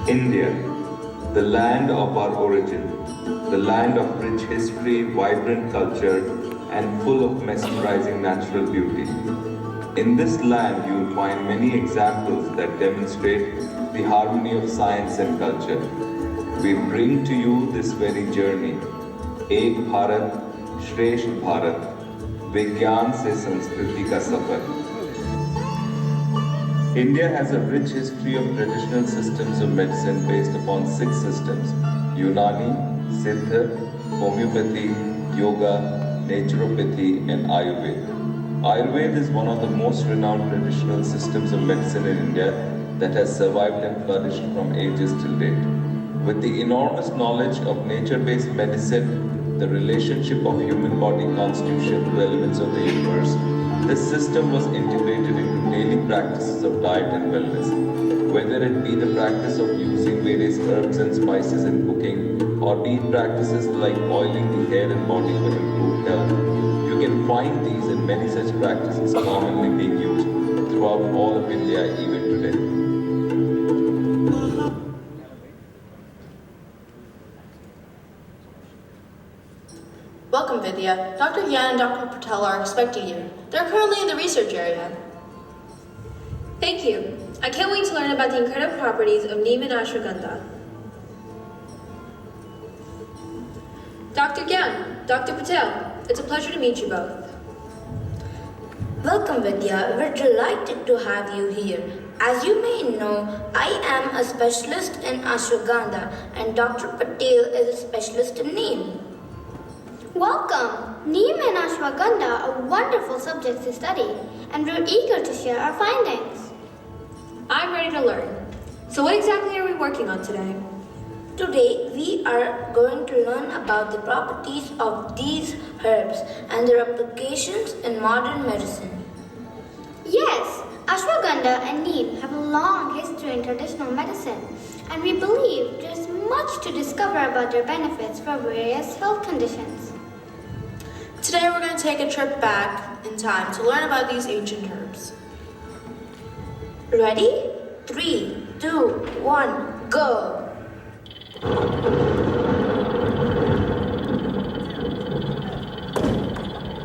India, the land of our origin, the land of rich history, vibrant culture, and full of mesmerizing natural beauty. In this land, you will find many examples that demonstrate the harmony of science and culture. We bring to you this very journey, Ek Bharat, Shresht Bharat, विज्ञान से संस्कृति का सफर. India has a rich history of traditional systems of medicine based upon six systems: Unani, Siddha, homeopathy, yoga, naturopathy, and Ayurveda. Ayurveda is one of the most renowned traditional systems of medicine in India that has survived and flourished from ages till date. With the enormous knowledge of nature-based medicine, the relationship of human body constitution to elements of the universe, this system was integrated into daily practices of diet and wellness. Whether it be the practice of using various herbs and spices in cooking, or be it practices like oiling the hair and body for improved health, you can find these and many such practices commonly being used throughout all of India even today. Welcome, Vidya. Dr. Yan and Dr. Patel are expecting you. They're currently in the research area. Thank you. I can't wait to learn about the incredible properties of neem and ashwagandha. Dr. Gyan, Dr. Patel, it's a pleasure to meet you both. Welcome, Vidya. We're delighted to have you here. As you may know, I am a specialist in ashwagandha and Dr. Patel is a specialist in neem. Welcome! Neem and ashwagandha are wonderful subjects to study, and we're eager to share our findings. I'm ready to learn. So what exactly are we working on today? Today, we are going to learn about the properties of these herbs and their applications in modern medicine. Yes, ashwagandha and neem have a long history in traditional medicine, and we believe there's much to discover about their benefits for various health conditions. Today we're going to take a trip back in time to learn about these ancient herbs. Ready? 3, 2, 1, go!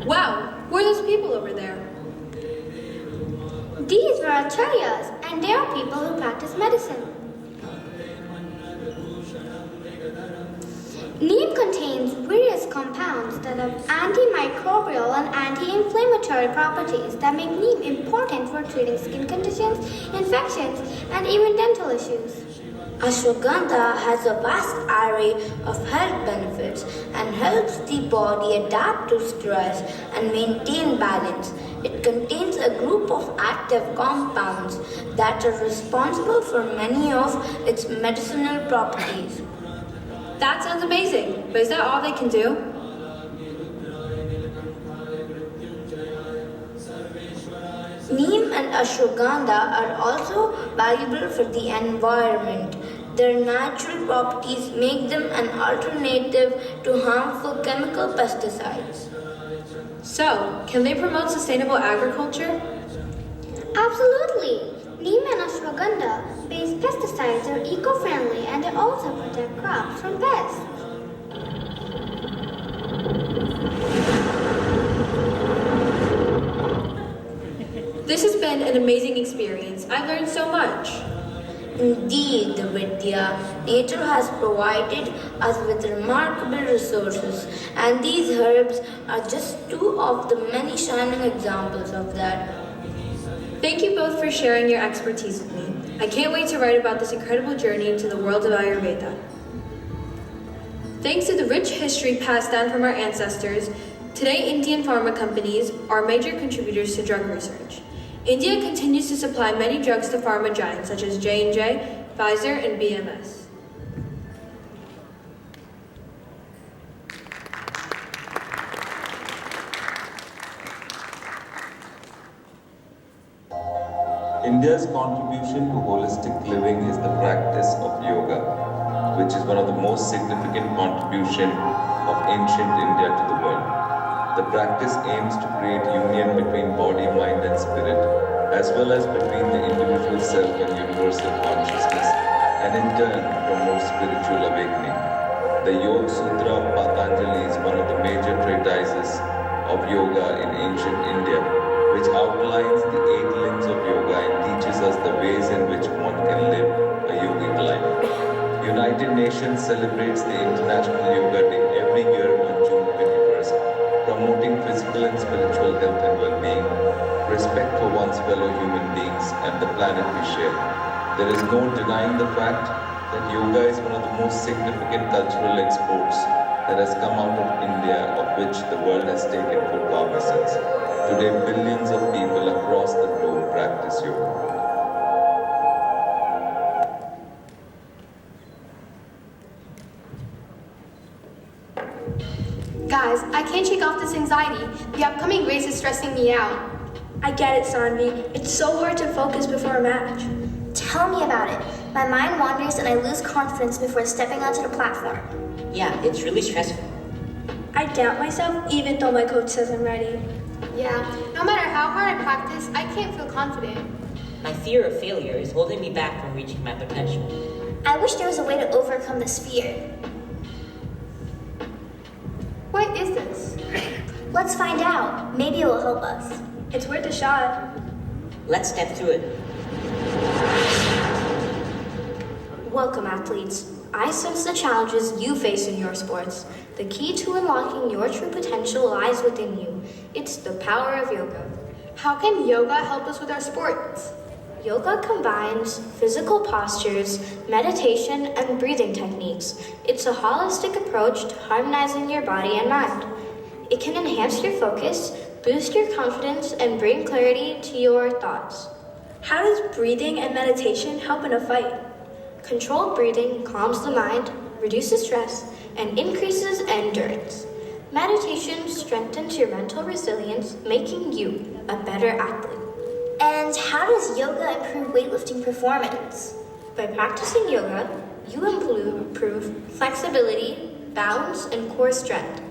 Wow, who are those people over there? These were acharyas, and they are people who practice medicine. Neem contains various compounds that have antimicrobial and anti-inflammatory properties that make neem important for treating skin conditions, infections, and even dental issues. Ashwagandha has a vast array of health benefits and helps the body adapt to stress and maintain balance. It contains a group of active compounds that are responsible for many of its medicinal properties. That sounds amazing, but is that all they can do? Neem and ashwagandha are also valuable for the environment. Their natural properties make them an alternative to harmful chemical pesticides. So, can they promote sustainable agriculture? Absolutely! Neem and ashwagandha-based pesticides are eco-friendly and they also protect crops from pests. This has been an amazing experience. I've learned so much. Indeed, Vidya, nature has provided us with remarkable resources, and these herbs are just two of the many shining examples of that. Thank you both for sharing your expertise with me. I can't wait to write about this incredible journey into the world of Ayurveda. Thanks to the rich history passed down from our ancestors, today Indian pharma companies are major contributors to drug research. India continues to supply many drugs to pharma giants such as J&J, Pfizer, and BMS. India's contribution to holistic living is the practice of yoga, which is one of the most significant contribution of ancient India to the world. The practice aims to create union between body, mind and spirit, as well as between the individual self and universal consciousness, and in turn promotes spiritual awakening. The Yoga Sutra of Patanjali is one of the major treatises of yoga in ancient India, which outlines the 8 limbs of yoga and teaches us the ways in which one can live a yogic life. United Nations celebrates the International Yoga Day every year on June 21st, promoting physical and spiritual health and well-being, respect for one's fellow human beings and the planet we share. There is no denying the fact that yoga is one of the most significant cultural exports that has come out of India, of which the world has taken full cognizance. Today, billions of people across the globe practice yoga. Guys, I can't shake off this anxiety. The upcoming race is stressing me out. I get it, Sanvi. It's so hard to focus before a match. Tell me about it. My mind wanders and I lose confidence before stepping onto the platform. Yeah, it's really stressful. I doubt myself even though my coach says I'm ready. Yeah, no matter how hard I practice, I can't feel confident. My fear of failure is holding me back from reaching my potential. I wish there was a way to overcome this fear. What is this? Let's find out. Maybe it will help us. It's worth a shot. Let's step through it. Welcome, athletes. I sense the challenges you face in your sports. The key to unlocking your true potential lies within you. It's the power of yoga. How can yoga help us with our sports? Yoga combines physical postures, meditation, and breathing techniques. It's a holistic approach to harmonizing your body and mind. It can enhance your focus, boost your confidence, and bring clarity to your thoughts. How does breathing and meditation help in a fight? Controlled breathing calms the mind, reduces stress, and increases endurance. Meditation strengthens your mental resilience, making you a better athlete. And how does yoga improve weightlifting performance? By practicing yoga, you improve flexibility, balance, and core strength.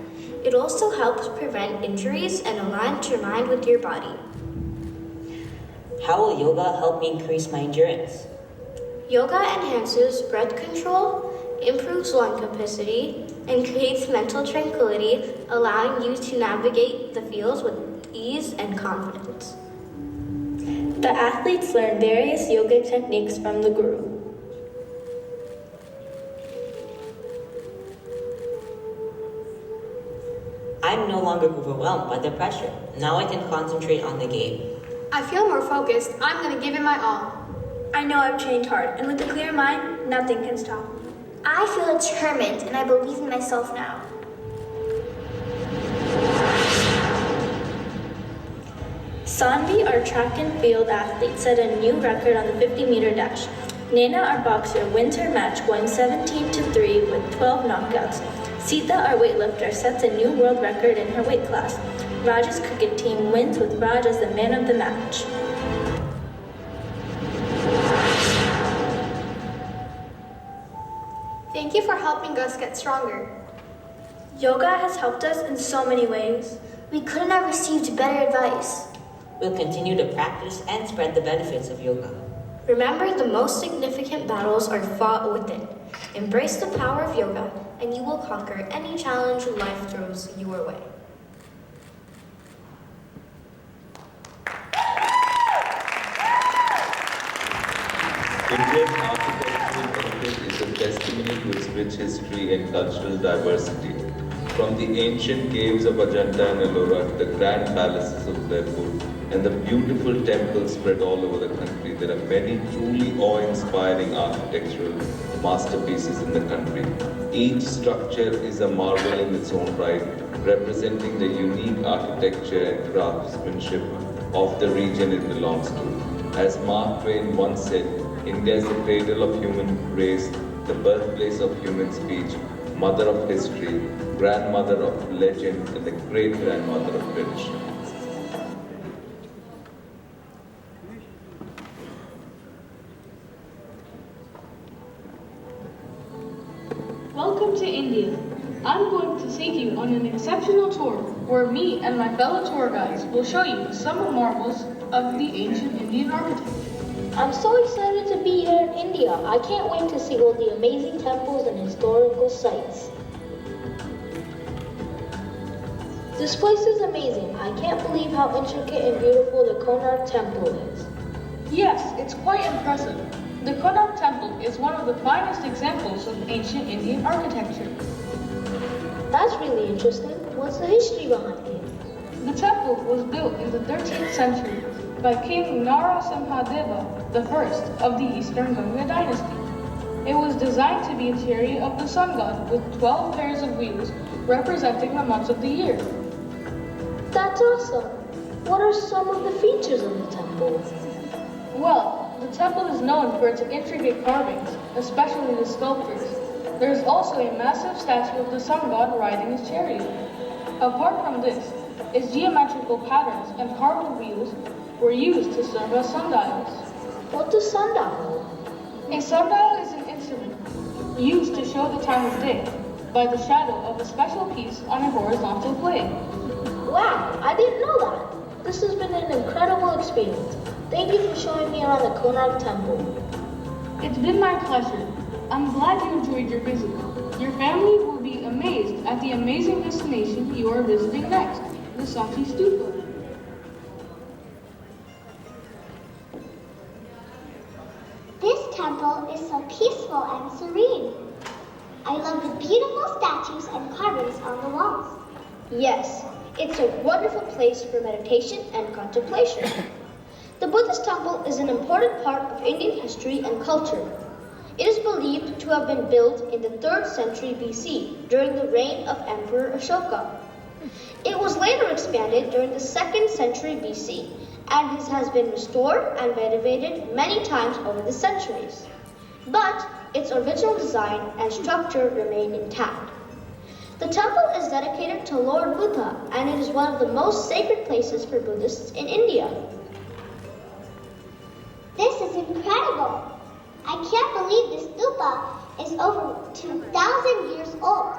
It also helps prevent injuries and aligns your mind with your body. How will yoga help me increase my endurance? Yoga enhances breath control, improves lung capacity, and creates mental tranquility, allowing you to navigate the fields with ease and confidence. The athletes learn various yoga techniques from the guru. I'm no longer overwhelmed by the pressure. Now I can concentrate on the game. I feel more focused. I'm gonna give it my all. I know I've trained hard, and with a clear mind, nothing can stop me. I feel determined and I believe in myself now. Sanvi, our track and field athlete, set a new record on the 50-meter dash. Naina, our boxer, wins her match going 17-3 with 12 knockouts. Sita, our weightlifter, sets a new world record in her weight class. Raj's cricket team wins with Raj as the man of the match. Thank you for helping us get stronger. Yoga has helped us in so many ways. We couldn't have received better advice. We'll continue to practice and spread the benefits of yoga. Remember, the most significant battles are fought within. Embrace the power of yoga, and you will conquer any challenge life throws your way. India's architectural heritage is a testimony to its rich history and cultural diversity. From the ancient caves of Ajanta and Ellora to the grand palaces of Udaipur and the beautiful temples spread all over the country, there are many truly awe-inspiring architectural masterpieces in the country. Each structure is a marvel in its own right, representing the unique architecture and craftsmanship of the region it belongs to. As Mark Twain once said, India is the cradle of human race, the birthplace of human speech, mother of history, grandmother of legend, and the great-grandmother of tradition. Welcome to India. I'm going to take you on an exceptional tour where me and my fellow tour guides will show you some marvels of the ancient Indian architecture. I'm so excited to be here in India. I can't wait to see all the amazing temples and historical sites. This place is amazing. I can't believe how intricate and beautiful the Konark Temple is. Yes, it's quite impressive. The Konark Temple is one of the finest examples of ancient Indian architecture. That's really interesting. What's the history behind it? The temple was built in the 13th century by King Narasimhadeva I of the Eastern Ganga dynasty. It was designed to be a chariot of the sun god with 12 pairs of wheels representing the months of the year. That's awesome. What are some of the features of the temple? Well, the temple is known for its intricate carvings, especially the sculptures. There is also a massive statue of the sun god riding his chariot. Apart from this, its geometrical patterns and carved wheels were used to serve as sundials. What's a sundial? A sundial is an instrument used to show the time of day by the shadow of a special piece on a horizontal plane. Wow, I didn't know that. This has been an incredible experience. Thank you for showing me around the Konark Temple. It's been my pleasure. I'm glad you enjoyed your visit. Your family will be amazed at the amazing destination you are visiting next, the Sanchi Stupa. This temple is so peaceful and serene. I love the beautiful statues and carvings on the walls. Yes, it's a wonderful place for meditation and contemplation. The Buddhist temple is an important part of Indian history and culture. It is believed to have been built in the 3rd century BC during the reign of Emperor Ashoka. It was later expanded during the 2nd century BC and has been restored and renovated many times over the centuries. But its original design and structure remain intact. The temple is dedicated to Lord Buddha, and it is one of the most sacred places for Buddhists in India. This is incredible. I can't believe this stupa is over 2,000 years old.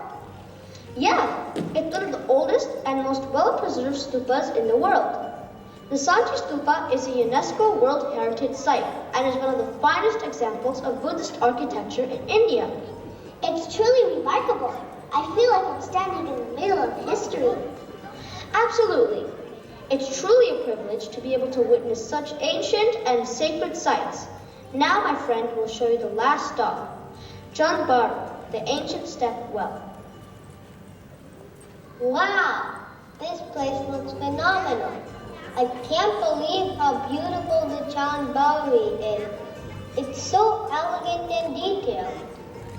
Yeah, it's one of the oldest and most well-preserved stupas in the world. The Sanchi Stupa is a UNESCO World Heritage Site and is one of the finest examples of Buddhist architecture in India. It's truly remarkable. I feel like I'm standing in the middle of history. Absolutely. It's truly a privilege to be able to witness such ancient and sacred sites. Now my friend will show you the last stop, Janbari, the ancient step well. Wow, this place looks phenomenal. I can't believe how beautiful the Janbari is. It's so elegant and detailed.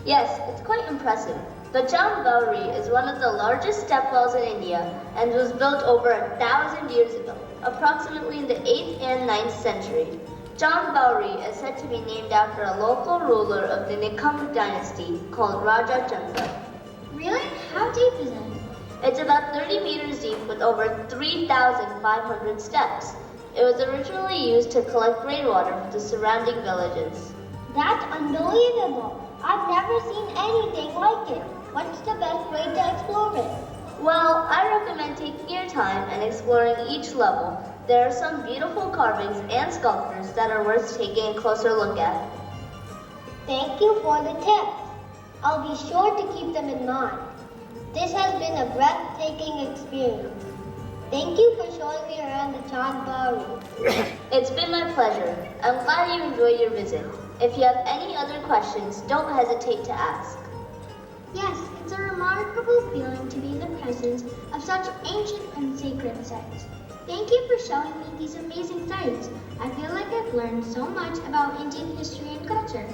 Yes, it's quite impressive. The Janbari is one of the largest step wells in India and was built over 1,000 years ago, approximately in the 8th and 9th century. Janbari is said to be named after a local ruler of the Nikam dynasty called Raja Chandra. Really? How deep is it? It's about 30 meters deep with over 3,500 steps. It was originally used to collect rainwater for the surrounding villages. That's unbelievable. I've never seen anything like it. What's the best way to explore it? Well, I recommend taking your time and exploring each level. There are some beautiful carvings and sculptures that are worth taking a closer look at. Thank you for the tips. I'll be sure to keep them in mind. This has been a breathtaking experience. Thank you for showing me around the Janbari. It's been my pleasure. I'm glad you enjoyed your visit. If you have any other questions, don't hesitate to ask. Yes, it's a remarkable feeling to be in the presence of such ancient and sacred sites. Thank you for showing me these amazing sites. I feel like I've learned so much about Indian history and culture.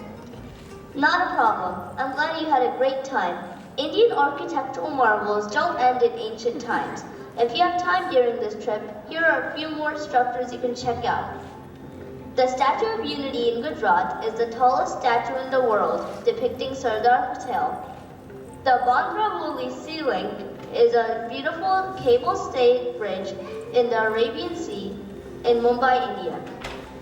Not a problem. I'm glad you had a great time. Indian architectural marvels don't end in ancient times. If you have time during this trip, here are a few more structures you can check out. The Statue of Unity in Gujarat is the tallest statue in the world, depicting Sardar Patel. The Bandra Woolley Sea Link is a beautiful cable-stayed bridge in the Arabian Sea in Mumbai, India.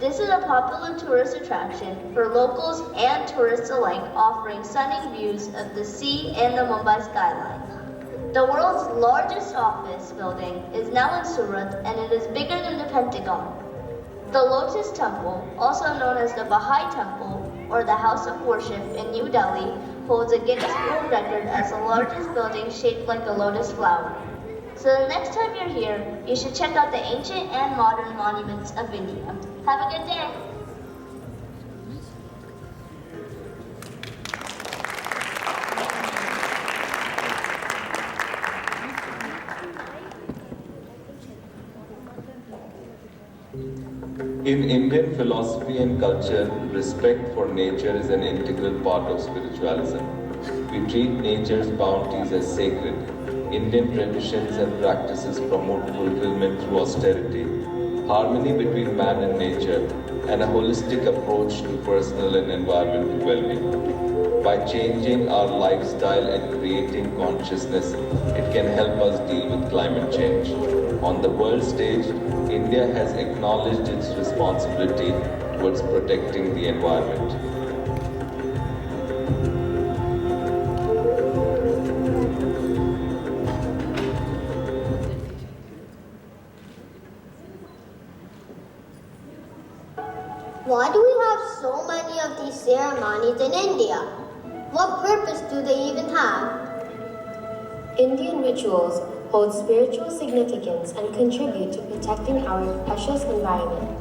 This is a popular tourist attraction for locals and tourists alike, offering stunning views of the sea and the Mumbai skyline. The world's largest office building is now in Surat, and it is bigger than the Pentagon. The Lotus Temple, also known as the Baha'i Temple or the House of Worship in New Delhi, holds a Guinness World Record as the largest building shaped like a lotus flower. So the next time you're here, you should check out the ancient and modern monuments of India. Have a good day. In Indian philosophy and culture, respect for nature is an integral part of spiritualism. We treat nature's bounties as sacred. Indian traditions and practices promote fulfillment through austerity, harmony between man and nature, and a holistic approach to personal and environmental well-being. By changing our lifestyle and creating consciousness, it can help us deal with climate change. On the world stage, India has acknowledged its responsibility towards protecting the environment. Why do we have so many of these ceremonies in India? What purpose do they even have? Indian rituals hold spiritual significance and contribute to protecting our precious environment.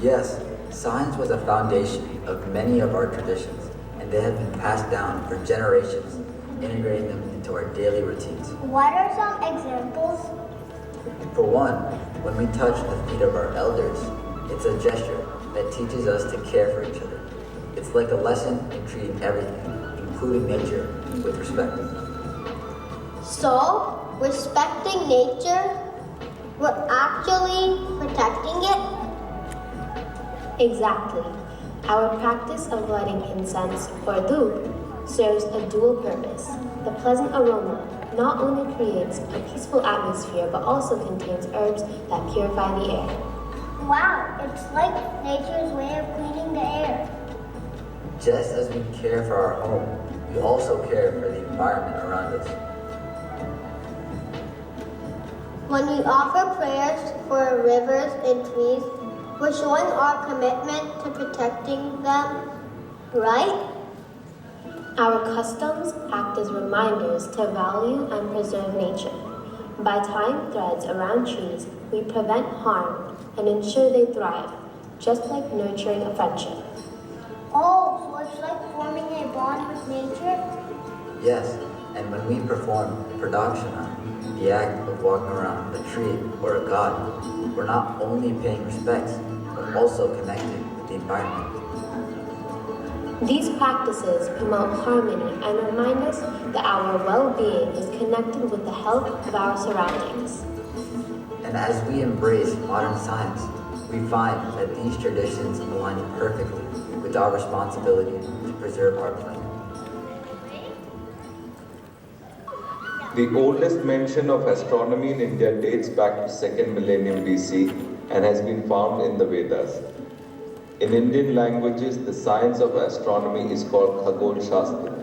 Yes, science was a foundation of many of our traditions, and they have been passed down for generations, integrating them into our daily routines. What are some examples? For one, when we touch the feet of our elders, it's a gesture that teaches us to care for each other. It's like a lesson in treating everything, including nature, with respect. So, respecting nature, we're actually protecting it? Exactly. Our practice of lighting incense or dhoop serves a dual purpose. The pleasant aroma not only creates a peaceful atmosphere but also contains herbs that purify the air. Wow, it's like nature's way of cleaning the air. Just as we care for our home, we also care for the environment around us. When we offer prayers for rivers and trees, we're showing our commitment to protecting them, right? Our customs act as reminders to value and preserve nature. By tying threads around trees, we prevent harm and ensure they thrive, just like nurturing a friendship. Oh, so it's like forming a bond with nature? Yes, and when we perform pradakshina, the act of walking around a tree or a god, we're not only paying respects, but also connecting with the environment. These practices promote harmony and remind us that our well-being is connected with the health of our surroundings. And as we embrace modern science, we find that these traditions align perfectly with our responsibility to preserve our planet. The oldest mention of astronomy in India dates back to 2nd millennium BC and has been found in the Vedas. In Indian languages, the science of astronomy is called Khagol Shastra.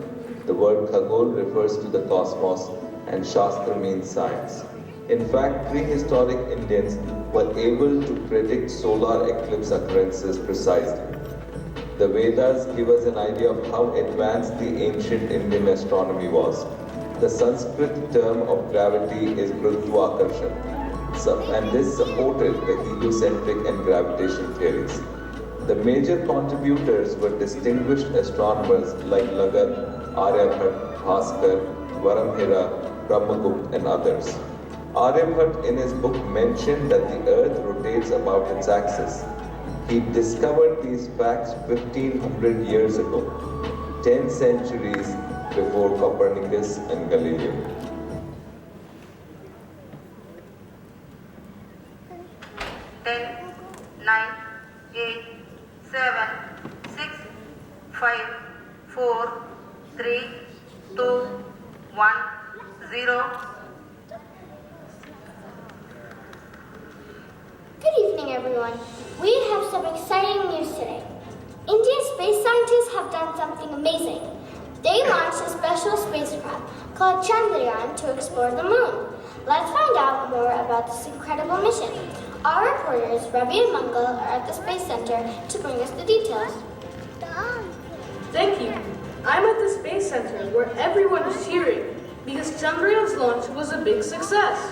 The word Khagol refers to the cosmos and Shastra means science. In fact, prehistoric Indians were able to predict solar eclipse occurrences precisely. The Vedas give us an idea of how advanced the ancient Indian astronomy was. The Sanskrit term of gravity is Gurutvaakarshan, and this supported the heliocentric and gravitation theories. The major contributors were distinguished astronomers like Lagat, Aryabhat, Bhaskar, Varamhira, Brahmagupta, and others. Aryabhat in his book mentioned that the earth rotates about its axis. He discovered these facts 1500 years ago, 10 centuries before Copernicus and Galileo. Ten, 9, 8, 7, 6, 5, 4, 3, 2, 1, 0. Good evening, everyone. We have some exciting news today. Indian space scientists have done something amazing. They launched a special spacecraft called Chandrayaan to explore the moon. Let's find out more about this incredible mission. Our reporters, Ravi and Mangal, are at the Space Center to bring us the details. Thank you. I'm at the Space Center where everyone is cheering because Chandrayaan's launch was a big success.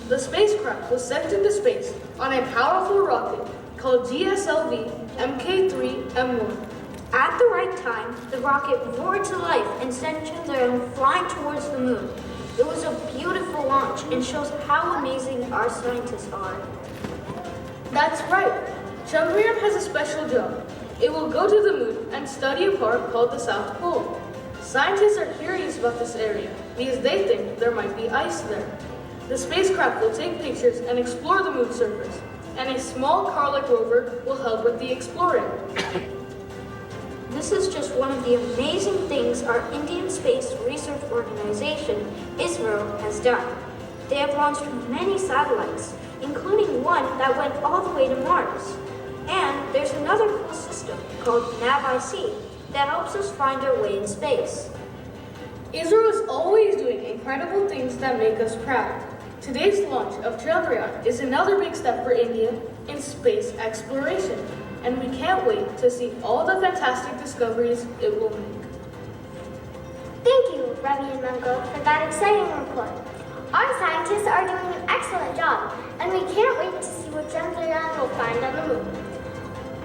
The spacecraft was sent into space on a powerful rocket called GSLV Mk3M1. At the right time, the rocket roared to life and sent Chandrayaan flying towards the moon. It was a beautiful launch and shows how amazing our scientists are. That's right. Chandrayaan has a special job. It will go to the moon and study a part called the South Pole. Scientists are curious about this area because they think there might be ice there. The spacecraft will take pictures and explore the moon's surface, and a small car-like rover will help with the exploring. This is just one of the amazing things our Indian Space Research Organization, ISRO, has done. They have launched many satellites, including one that went all the way to Mars. And there's another cool system called NavIC that helps us find our way in space. ISRO is always doing incredible things that make us proud. Today's launch of Chandrayaan is another big step for India in space exploration, and we can't wait to see all the fantastic discoveries it will make. Thank you, Ravi and Mangal, for that exciting report. Our scientists are doing an excellent job, and we can't wait to see what Chandrayaan will find on the moon.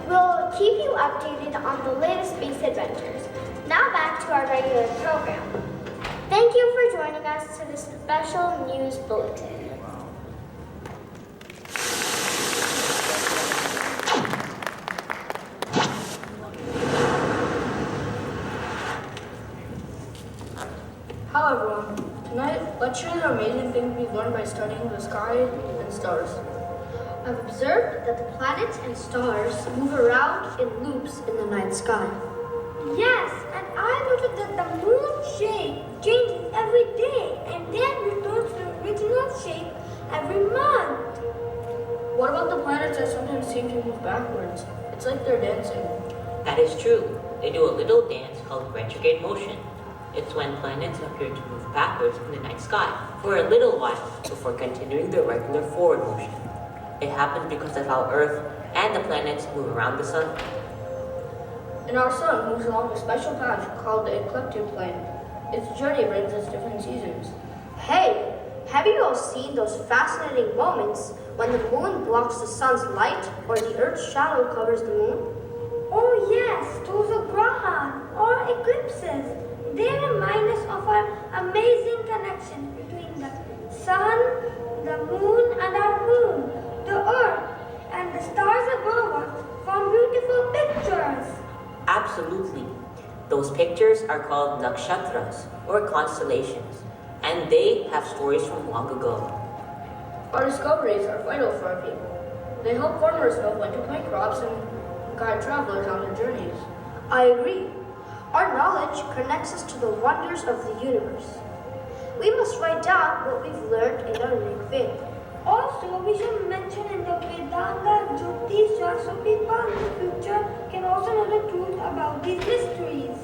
We'll keep you updated on the latest space adventures. Now back to our regular program. Thank you for joining us to this special news bulletin. Hello everyone. Tonight, let's share the amazing things we've learned by studying the sky and stars. I've observed that the planets and stars move around in loops in the night sky. Yes, and I noticed that the moon's shape changes every day and then returns to the original shape every month. What about the planets that sometimes seem to move backwards? It's like they're dancing. That is true. They do a little dance called retrograde motion. It's when planets appear to move backwards in the night sky for a little while before continuing their regular forward motion. It happens because of how Earth and the planets move around the sun. And our sun moves along a special path called the ecliptic plane. Its journey brings us different seasons. Hey, have you all seen those fascinating moments when the moon blocks the sun's light or the Earth's shadow covers the moon? Oh yes, those are grahan or eclipses. They remind us of our amazing connection between the sun, the moon and our home, the earth, and the stars above us form beautiful pictures. Absolutely. Those pictures are called nakshatras or constellations, and they have stories from long ago. Our discoveries are vital for our people. They help farmers know when to plant crops and guide travelers on their journeys. I agree. Our knowledge connects us to the wonders of the universe. We must write down what we've learned in our Rig Veda. Also, we should mention in the Vedanta Jyotisha so people in the future can also know the truth about these mysteries.